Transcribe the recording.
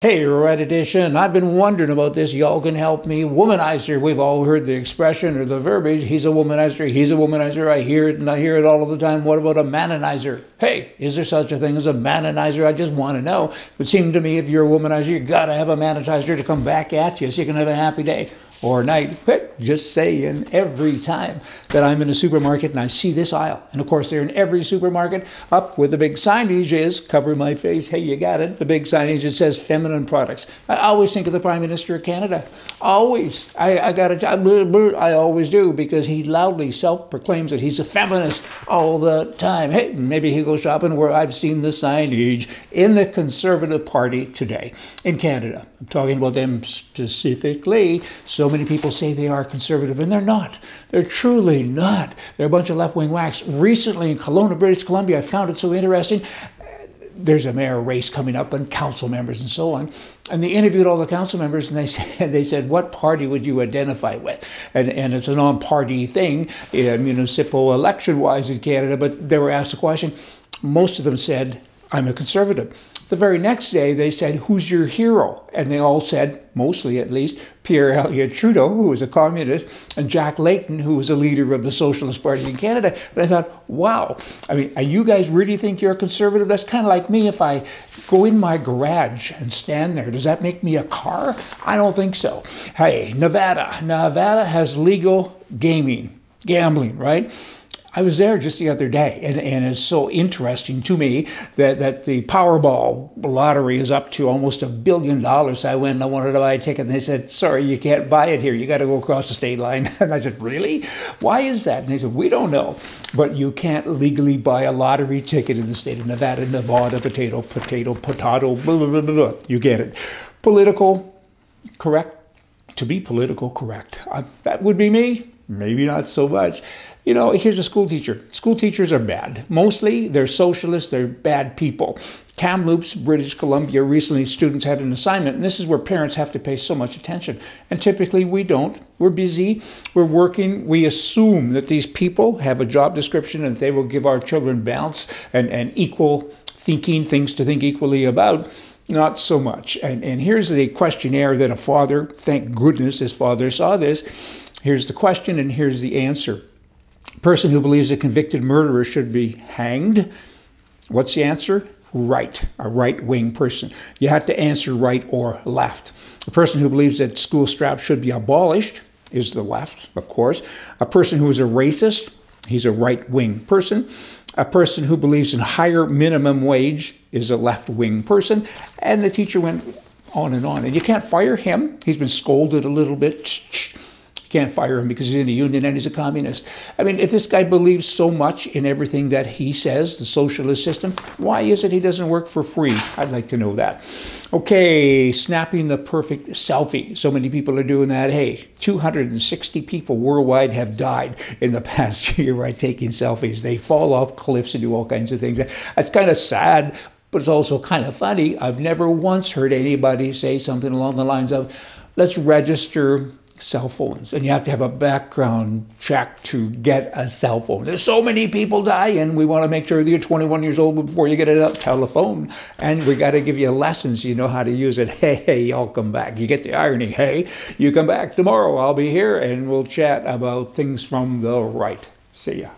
Hey, Red Edition, I've been wondering about this. Y'all can help me. Womanizer. We've all heard the expression or the verbiage. He's a womanizer. He's a womanizer. I hear it and I hear it all of the time. What about a manonizer? Hey, is there such a thing as a manonizer? I just want to know. It would seem to me if you're a womanizer, you got to have a manonizer to come back at you so you can have a happy day or night. Just saying, every time that I'm in a supermarket and I see this aisle, and of course they're in every supermarket, up where the big signage is, cover my face, hey, you got it, the big signage that says feminine products. I always think of the Prime Minister of Canada. Always. I always do, because he loudly self-proclaims that he's a feminist all the time. Hey, maybe he goes shopping where I've seen the signage in the Conservative Party today in Canada. I'm talking about them specifically. So many people say they are conservative, and they're not. They're truly not. They're a bunch of left-wing whacks. Recently in Kelowna, British Columbia, I found it so interesting. There's a mayor race coming up and council members and so on. And they interviewed all the council members and they said, what party would you identify with? And it's a non-party thing, municipal election-wise in Canada, but they were asked a question. Most of them said, I'm a conservative. The very next day, they said, who's your hero? And they all said, mostly at least, Pierre Elliott Trudeau, who was a communist, and Jack Layton, who was a leader of the Socialist Party in Canada. And I thought, wow, I mean, you guys really think you're a conservative? That's kind of like me. If I go in my garage and stand there, does that make me a car? I don't think so. Hey, Nevada. Nevada has legal gambling, right? I was there just the other day, and it's so interesting to me that the Powerball lottery is up to almost $1 billion. I went and I wanted to buy a ticket, and they said, sorry, you can't buy it here. You got to go across the state line. And I said, really? Why is that? And they said, we don't know. But you can't legally buy a lottery ticket in the state of Nevada. Nevada, potato, blah, blah, blah, blah. You get it. Political correct. To be political correct. That would be me. Maybe not so much. You know, here's a school teacher. School teachers are bad. Mostly, they're socialists, they're bad people. Kamloops, British Columbia, recently students had an assignment, and this is where parents have to pay so much attention. And typically, we don't. We're busy, we're working, we assume that these people have a job description and they will give our children balance and equal thinking, things to think equally about. Not so much. And here's the questionnaire that a father, thank goodness his father saw this. Here's the question and here's the answer. Person who believes a convicted murderer should be hanged. What's the answer? Right, a right-wing person. You have to answer right or left. A person who believes that school straps should be abolished is the left, of course. A person who is a racist, he's a right-wing person. A person who believes in higher minimum wage is a left-wing person. And the teacher went on. And you can't fire him. He's been scolded a little bit. You can't fire him because he's in the union and he's a communist. I mean, if this guy believes so much in everything that he says, the socialist system, why is it he doesn't work for free? I'd like to know that. Okay, snapping the perfect selfie. So many people are doing that. Hey, 260 people worldwide have died in the past year by taking selfies. They fall off cliffs and do all kinds of things. That's kind of sad, but it's also kind of funny. I've never once heard anybody say something along the lines of, let's register cell phones, and you have to have a background check to get a cell phone. There's so many people dying. We want to make sure that you're 21 years old before you get a telephone, and we got to give you lessons. You know how to use it. Hey, y'all come back. You get the irony. Hey, you come back tomorrow. I'll be here, and we'll chat about things from the right. See ya.